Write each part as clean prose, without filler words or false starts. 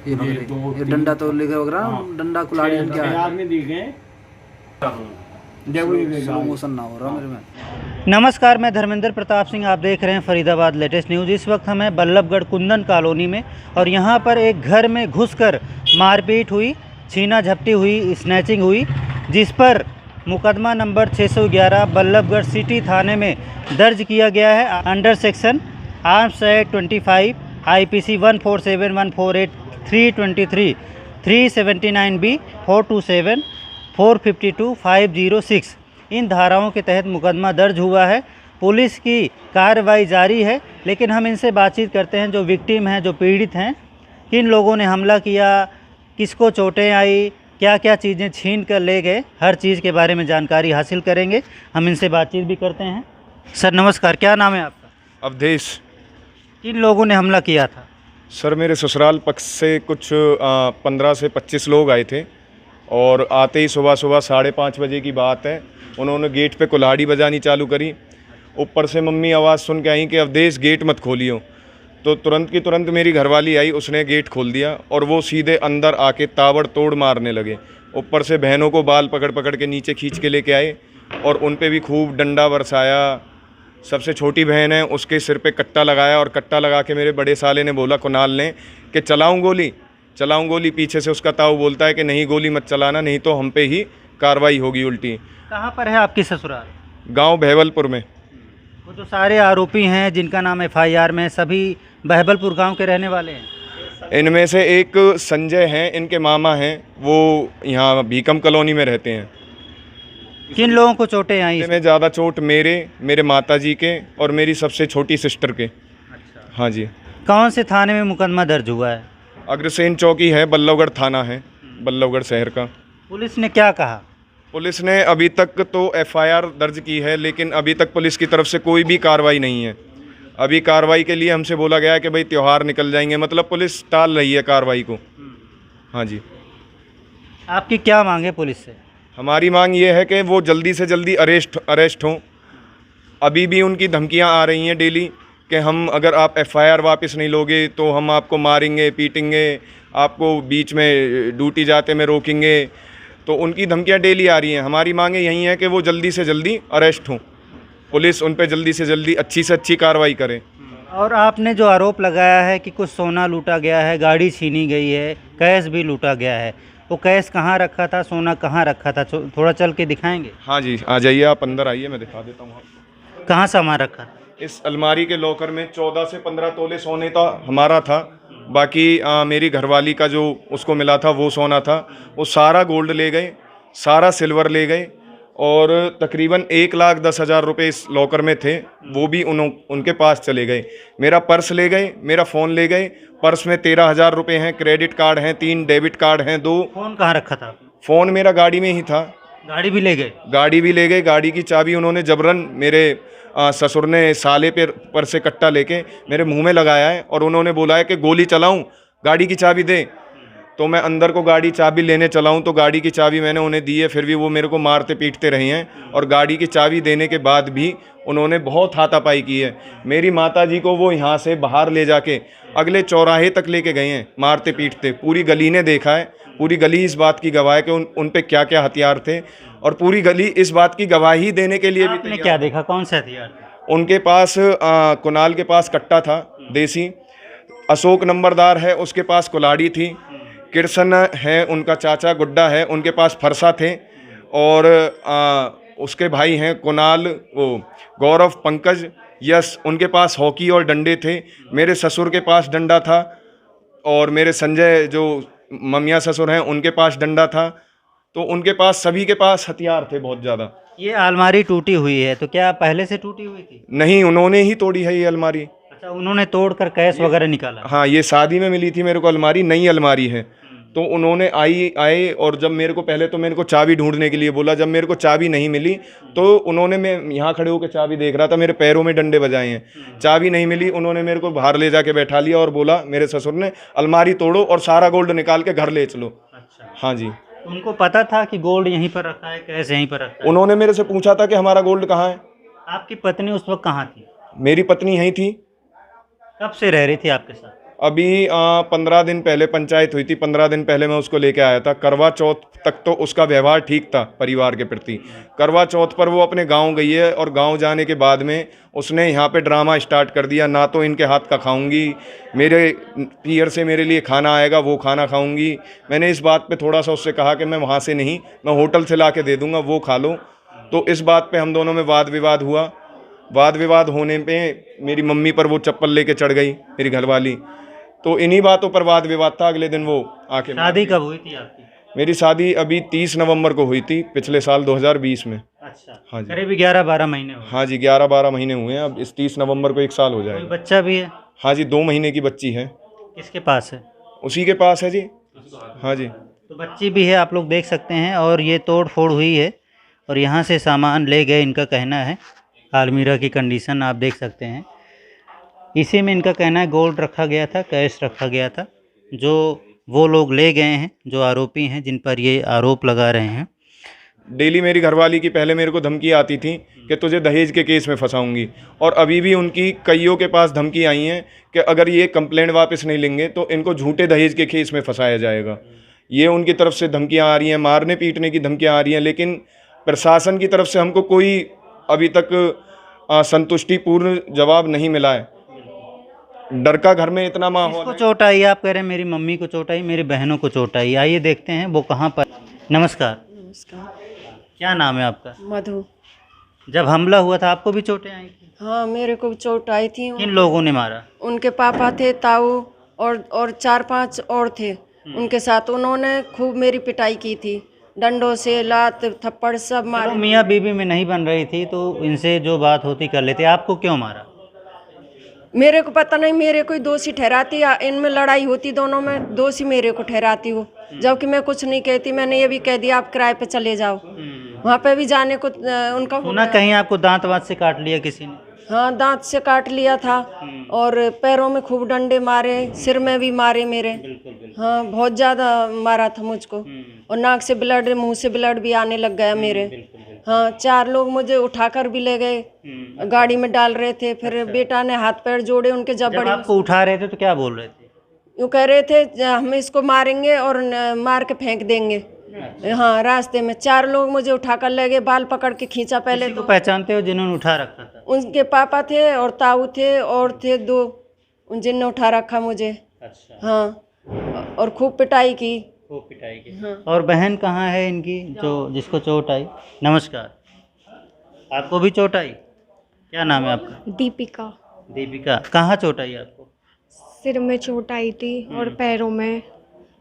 ये बकरी, ये डंडा तो लेकर वगैरह, डंडा कुल्हाड़ी क्या है? में दिखे स्लो मोशन ना हो रहा मेरे में। नमस्कार, मैं धर्मेंद्र प्रताप सिंह, आप देख रहे हैं फरीदाबाद लेटेस्ट न्यूज़। इस वक्त हम हैं बल्लभगढ़ कुंदन कॉलोनी में और यहाँ पर एक घर में घुसकर मारपीट हुई, छीना झपटी हुई, स्नैचिंग हुई, जिस पर मुकदमा नंबर 611 बल्लभगढ़ सिटी थाने में दर्ज किया गया है under section arms act 25 IPC 147 148 323 379B 427 452 506 इन धाराओं के तहत मुकदमा दर्ज हुआ है। पुलिस की कार्रवाई जारी है, लेकिन हम इनसे बातचीत करते हैं जो विक्टिम हैं, जो पीड़ित हैं, किन लोगों ने हमला किया, किसको चोटें आई, क्या क्या चीज़ें छीन कर ले गए, हर चीज़ के बारे में जानकारी हासिल करेंगे। हम इनसे बातचीत भी करते हैं। सर नमस्कार, क्या नाम है आपका? अवधेश। किन लोगों ने हमला किया था? सर मेरे ससुराल पक्ष से कुछ 15 से 25 लोग आए थे और आते ही सुबह 5:30 बजे की बात है, उन्होंने गेट पे कुल्हाड़ी बजानी चालू करी। ऊपर से मम्मी आवाज़ सुन के आई कि अवधेश गेट मत खोलियो, तो तुरंत की तुरंत मेरी घरवाली आई, उसने गेट खोल दिया और वो सीधे अंदर आके ताबड़तोड़ मारने लगे। ऊपर से बहनों को बाल पकड़ पकड़ के नीचे खींच के लेके आए और उन पे भी खूब डंडा बरसाया। सबसे छोटी बहन है, उसके सिर पे कट्टा लगाया और कट्टा लगा के मेरे बड़े साले ने बोला, कुणाल ने, कि चलाऊं गोली। पीछे से उसका ताऊ बोलता है कि नहीं गोली मत चलाना, नहीं तो हम पे ही कार्रवाई होगी उल्टी। कहाँ पर है आपकी ससुराल? गांव बहबलपुर में। वो जो सारे आरोपी हैं जिनका नाम FIR में, सभी बहबलपुर गांव के रहने वाले हैं? इनमें से एक संजय हैं, इनके मामा हैं, वो यहाँ भीकम कॉलोनी में रहते हैं। किन लोगों को चोटें आई? में ज़्यादा चोट मेरे माताजी के और मेरी सबसे छोटी सिस्टर के। अच्छा। हाँ जी। कौन से थाने में मुकदमा दर्ज हुआ है? अग्रसेन चौकी है, बल्लभगढ़ थाना है, बल्लभगढ़ शहर का। पुलिस ने क्या कहा? पुलिस ने अभी तक तो FIR दर्ज की है, लेकिन अभी तक पुलिस की तरफ से कोई भी कार्रवाई नहीं है। अभी कार्रवाई के लिए हमसे बोला गया है कि भाई त्यौहार निकल जाएंगे, मतलब पुलिस टाल रही है कार्रवाई को। हाँ जी। आपकी क्या मांग है पुलिस से? हमारी मांग ये है कि वो जल्दी से जल्दी अरेस्ट हों। अभी भी उनकी धमकियां आ रही हैं डेली कि हम अगर आप FIR वापस नहीं लोगे तो हम आपको मारेंगे, पीटेंगे, आपको बीच में ड्यूटी जाते में रोकेंगे। तो उनकी धमकियां डेली आ रही हैं। हमारी मांगें यही हैं कि वो जल्दी से जल्दी अरेस्ट हों, पुलिस उन पर जल्दी से जल्दी अच्छी से अच्छी कार्रवाई करे। और आपने जो आरोप लगाया है कि कुछ सोना लूटा गया है, गाड़ी छीनी गई है, कैश भी लूटा गया है, वो कैश कहाँ रखा था, सोना कहाँ रखा था, थोड़ा चल के दिखाएंगे? हाँ जी, आ जाइए, आप अंदर आइए, मैं दिखा देता हूँ आपको। कहाँ सामान रखा? इस अलमारी के लॉकर में 14 से 15 तोले सोने था, हमारा था। बाकी मेरी घरवाली का जो उसको मिला था वो सोना था। वो सारा गोल्ड ले गए, सारा सिल्वर ले गए और तकरीबन 1,10,000 रुपये इस लॉकर में थे, वो भी उनके पास चले गए। मेरा पर्स ले गए, मेरा फ़ोन ले गए। पर्स में 13,000 रुपये हैं, क्रेडिट कार्ड हैं, 3 डेबिट कार्ड हैं, 2। फ़ोन कहाँ रखा था? फ़ोन मेरा गाड़ी में ही था। गाड़ी भी ले गए? गाड़ी भी ले गए। गाड़ी की चाबी उन्होंने जबरन मेरे ससुर ने साले पर से कट्टा लेके मेरे मुंह में लगाया है और उन्होंने बोला है कि गोली चलाऊं, गाड़ी की चाबी दे। तो मैं अंदर को गाड़ी चाबी लेने चला हूं, तो गाड़ी की चाबी मैंने उन्हें दी है, फिर भी वो मेरे को मारते पीटते रहे हैं और गाड़ी की चाबी देने के बाद भी उन्होंने बहुत हाथापाई की है। मेरी माताजी को वो यहाँ से बाहर ले जाके अगले चौराहे तक लेके गए हैं मारते पीटते। पूरी गली ने देखा है, पूरी गली इस बात की गवाह है कि उन पे क्या क्या हथियार थे और पूरी गली इस बात की गवाही देने के लिए भी आपने क्या देखा, कौन से हथियार थे? उनके पास कुणाल के पास कट्टा था देसी, अशोक नंबरदार है उसके पास कुल्हाड़ी थी, कृष्ण है उनका चाचा, गुड्डा है उनके पास फरसा थे और उसके भाई हैं कुणाल, वो गौरव, पंकज, यश, उनके पास हॉकी और डंडे थे। मेरे ससुर के पास डंडा था और मेरे संजय जो ममिया ससुर हैं उनके पास डंडा था। तो उनके पास, सभी के पास हथियार थे बहुत ज़्यादा। ये अलमारी टूटी हुई है, तो क्या पहले से टूटी हुई थी? नहीं, उन्होंने ही तोड़ी है ये अलमारी। अच्छा, उन्होंने तोड़कर कैश वगैरह निकाला? हाँ, ये शादी में मिली थी मेरे को अलमारी, नई अलमारी है। तो उन्होंने आए और जब मेरे को पहले तो मेरे को चाबी ढूंढने के लिए बोला। जब मेरे को चाबी नहीं मिली तो उन्होंने, मैं यहाँ खड़े होकर चाबी देख रहा था, मेरे पैरों में डंडे बजाए हैं। चाबी नहीं मिली, उन्होंने मेरे को बाहर ले जाके बैठा लिया और बोला मेरे ससुर ने, अलमारी तोड़ो और सारा गोल्ड निकाल के घर ले चलो। अच्छा। हाँ जी। उनको पता था कि गोल्ड यहीं पर रखा है, कैश यहीं पर रखा है? उन्होंने मेरे से पूछा था कि हमारा गोल्ड कहाँ है। आपकी पत्नी उस वक्त कहाँ थी? मेरी पत्नी यहीं थी। कब से रह रही थी आपके साथ? अभी 15 दिन पहले पंचायत हुई थी, 15 दिन पहले मैं उसको लेके आया था। करवा चौथ तक तो उसका व्यवहार ठीक था परिवार के प्रति। करवा चौथ पर वो अपने गांव गई है और गांव जाने के बाद में उसने यहाँ पे ड्रामा स्टार्ट कर दिया, ना तो इनके हाथ का खाऊंगी, मेरे पियर से मेरे लिए खाना आएगा वो खाना खाऊंगी। मैंने इस बात पे थोड़ा सा उससे कहा कि मैं वहाँ से नहीं, मैं होटल से ला के दे दूँगा, वो खा लो। तो इस बात पे हम दोनों में वाद विवाद हुआ। वाद विवाद होने पे मेरी मम्मी पर वो चप्पल लेके चढ़ गई, मेरी घरवाली। तो इन्हीं बातों पर वाद विवाद था। अगले दिन वो आके शादी कब हुई थी आपकी? मेरी शादी अभी 30 नवंबर को हुई थी, पिछले साल 2020 में। अच्छा, हाँ जी, करीब 11-12 महीने हुए। हाँ जी, 11-12 महीने हुए हैं। अब इस 30 नवंबर को 1 साल हो कोई जाएगा। बच्चा भी है? हाँ जी, 2 महीने की बच्ची है। किसके पास है? उसी के पास है जी। हाँ जी, तो बच्ची भी है, आप लोग देख सकते हैं। और ये तोड़ फोड़ हुई है और यहाँ से सामान ले गए, इनका कहना है। अलमीरा की कंडीशन आप देख सकते हैं। इसी में इनका कहना है गोल्ड रखा गया था, कैश रखा गया था, जो वो लोग ले गए हैं, जो आरोपी हैं जिन पर ये आरोप लगा रहे हैं। डेली मेरी घरवाली की पहले मेरे को धमकी आती थी कि तुझे दहेज के केस में फंसाऊंगी, और अभी भी उनकी कईयों के पास धमकी आई हैं कि अगर ये कंप्लेंट वापस नहीं लेंगे तो इनको झूठे दहेज के केस में फंसाया जाएगा। ये उनकी तरफ से धमकियां आ रही हैं, मारने पीटने की धमकियां आ रही हैं, लेकिन प्रशासन की तरफ से हमको कोई अभी तक संतुष्टिपूर्ण जवाब नहीं मिला है। डर का घर में इतना माहौल किसको है। चोट आई? आप कह रहे हैं मेरी मम्मी को चोट आई, मेरी बहनों को चोट आई। आइए देखते हैं वो कहाँ पर। नमस्कार, नमस्कार। क्या नाम है आपका? मधु। जब हमला हुआ था आपको भी चोटें आई थी? हाँ, मेरे को चोट आई थी। किन लोगों ने मारा? उनके पापा थे, ताऊ और 4-5 और थे उनके साथ। उन्होंने खूब मेरी पिटाई की थी, डंडों से, लात थप्पड़ सब चलो, मारे। मियाँ बीवी में नहीं बन रही थी तो इनसे जो बात होती कर लेते। आपको क्यों मारा? मेरे को पता नहीं, मेरे को ही दोषी ठहराती। इनमें लड़ाई होती दोनों में, दोषी मेरे को ठहराती हो, जबकि मैं कुछ नहीं कहती। मैंने ये भी कह दिया आप किराए पे चले जाओ। वहाँ पे भी जाने को उनका सुना कहीं आपको दांत वांत से काट लिया किसी ने? हाँ, दांत से काट लिया था और पैरों में खूब डंडे मारे, सिर में भी मारे मेरे। हाँ, बहुत ज़्यादा मारा था मुझको, और नाक से ब्लड, मुंह से ब्लड भी आने लग गया मेरे। हाँ, 4 लोग मुझे उठाकर भी ले गए, गाड़ी में डाल रहे थे। फिर बेटा ने हाथ पैर जोड़े उनके, जब जब आपको उठा रहे थे तो क्या बोल रहे थे? यूँ कह रहे थे हम इसको मारेंगे और मार के फेंक देंगे। हाँ, रास्ते में 4 लोग मुझे उठाकर ले गए, बाल पकड़ के खींचा। पहले किसी को पहचानते हो जिन्होंने उठा रखा था? उनके पापा थे और ताऊ थे और थे 2, जिनने उठा रखा मुझे। अच्छा, हाँ, और खूब पिटाई की। खूब पिटाई की। हाँ। और बहन कहाँ है इनकी जो जिसको चोट आई? नमस्कार, आपको भी चोट आई? क्या नाम है आपका? दीपिका। दीपिका, कहाँ चोट आई आपको? सिर में चोट आई थी और पैरों में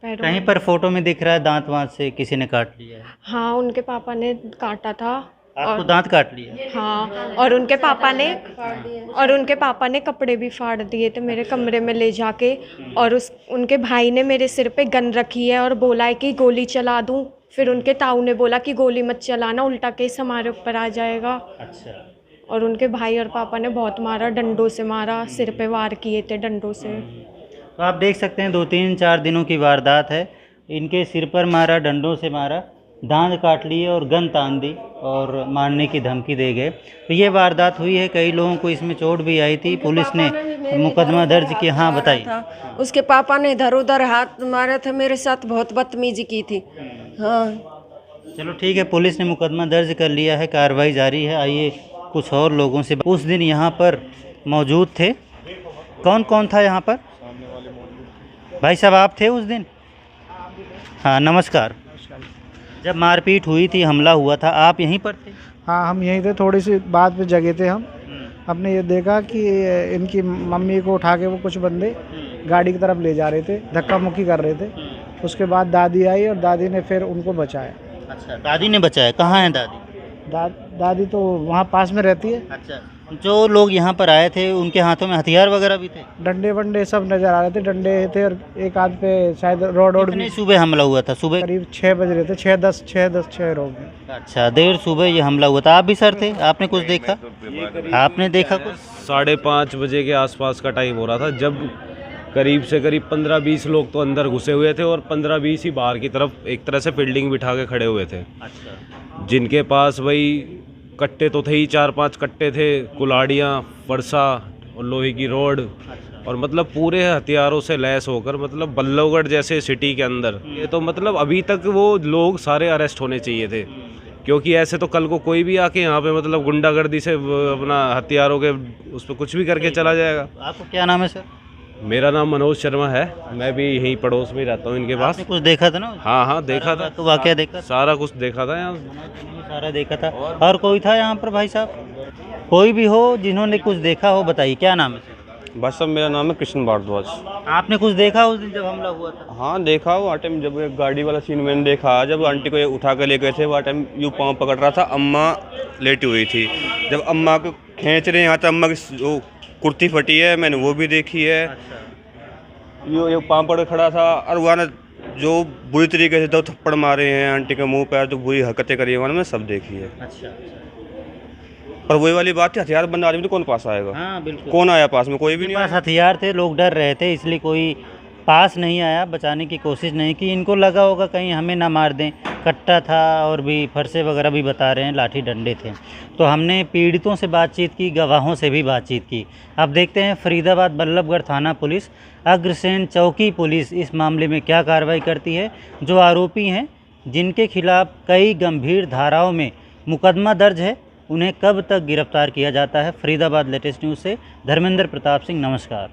कहीं पर फोटो में दिख रहा है दांत वांत से किसी ने काट लिया है। हाँ, उनके पापा ने काटा था। आपको दांत काट लिया? हाँ, और उनके पापा ने कपड़े भी फाड़ दिए थे मेरे कमरे में ले जाके। और उनके भाई ने मेरे सिर पे गन रखी है और बोला है कि गोली चला दूं। फिर उनके ताऊ ने बोला कि गोली मत चलाना, उल्टा केस हमारे ऊपर आ जाएगा। अच्छा। और उनके भाई और पापा ने बहुत मारा, डंडों से मारा, सिर पे वार किए थे डंडों से। तो आप देख सकते हैं 2-3-4 दिनों की वारदात है। इनके सिर पर मारा, डंडों से मारा, दांत काट लिए और गन तान दी और मारने की धमकी दे गए। तो ये वारदात हुई है, कई लोगों को इसमें चोट भी आई थी। पुलिस ने मुकदमा दर्ज किया। हाँ, बताइए। उसके पापा ने इधर उधर हाथ मारे थे, मेरे साथ बहुत बदतमीजी की थी। हाँ, चलो ठीक है, पुलिस ने मुकदमा दर्ज कर लिया है, कार्रवाई जारी है। आइए कुछ और लोगों से। उस दिन यहाँ पर मौजूद थे, कौन कौन था यहाँ पर? भाई साहब, आप थे उस दिन? हाँ, नमस्कार। जब मारपीट हुई थी, हमला हुआ था, आप यहीं पर थे? हाँ, हम यहीं थे। थोड़ी सी बाद पे जगह थे हम। हमने ये देखा कि इनकी मम्मी को उठा के वो कुछ बंदे गाड़ी की तरफ ले जा रहे थे, धक्का मुक्की कर रहे थे। उसके बाद दादी आई और दादी ने फिर उनको बचाया। अच्छा, दादी ने बचाया। कहाँ है दादी? दादी तो वहाँ पास में रहती है। अच्छा, जो लोग यहाँ पर आए थे उनके हाथों में हथियार वगैरह भी थे? डंडे वंडे सब नज़र आ रहे थे, डंडे थे और एक आध पे शायद रोड कितने सुबह हमला हुआ था? सुबह करीब 6 बज रहे थे, 6 रोड। अच्छा, देर सुबह ये हमला हुआ था। आप भी सर थे, आपने कुछ देखा? आपने देखा कुछ? 5:30 बजे के आसपास का टाइम हो रहा था, जब करीब से करीब 15-20 लोग तो अंदर घुसे हुए थे और 15-20 ही बाहर की तरफ एक तरह से फील्डिंग बिठा के खड़े हुए थे। अच्छा। जिनके पास वही कट्टे तो थे ही, 4-5 कट्टे थे, कुल्हाड़ियाँ, फरसा और लोहे की रोड और मतलब पूरे हथियारों से लैस होकर, मतलब बल्लभगढ़ जैसे सिटी के अंदर, ये तो मतलब अभी तक वो लोग सारे अरेस्ट होने चाहिए थे, क्योंकि ऐसे तो कल को कोई भी आके यहाँ पे मतलब गुंडागर्दी से अपना हथियारों के उस पर कुछ भी करके चला जाएगा। आपको क्या नाम है सर? मेरा नाम मनोज शर्मा है, मैं भी यहीं पड़ोस में रहता हूँ इनके पास। आपने कुछ देखा था ना? हाँ हाँ देखा था, तो वाकया देखा? सारा कुछ देखा था यहाँ। सारा देखा था। और कोई था यहाँ पर भाई साहब? कोई भी हो जिन्होंने कुछ देखा हो बताइए, क्या नाम है सर? भाई साहब मेरा नाम है कृष्ण भारद्वाज। आपने कुछ देखा उस दिन जब हमला हुआ था? हाँ देखा, वो टाइम जब एक गाड़ी वाला सीन मैंने देखा, जब आंटी को ये उठा कर ले गए थे, वो टाइम यूँ पाँव पकड़ रहा था, अम्मा लेटी हुई थी, जब अम्मा को खींच रहे हैं यहाँ तक अम्मा की जो कुर्ती फटी है, मैंने वो भी देखी है। ये पाँव पकड़ खड़ा था, और वहाँ ने जो बुरी तरीके से दो थप्पड़ मारे हैं आंटी के मुँह पर, जो बुरी हरकतें करी है वहाँ मैंने सब देखी है। अच्छा। पर वही वाली बात थी, हथियार बंद आदमी तो कौन पास आएगा? हाँ बिल्कुल। कौन आया पास में? कोई भी नहीं पास आया। हथियार थे, लोग डर रहे थे, इसलिए कोई पास नहीं आया, बचाने की कोशिश नहीं की। इनको लगा होगा कहीं हमें ना मार दें। कट्टा था और भी फरसे वगैरह भी बता रहे हैं, लाठी डंडे थे। तो हमने पीड़ितों से बातचीत की, गवाहों से भी बातचीत की। अब देखते हैं फरीदाबाद बल्लभगढ़ थाना पुलिस, अग्रसेन चौकी पुलिस इस मामले में क्या कार्रवाई करती है। जो आरोपी हैं, जिनके खिलाफ कई गंभीर धाराओं में मुकदमा दर्ज है, उन्हें कब तक गिरफ्तार किया जाता है। फरीदाबाद लेटेस्ट न्यूज़ से धर्मेंद्र प्रताप सिंह, नमस्कार।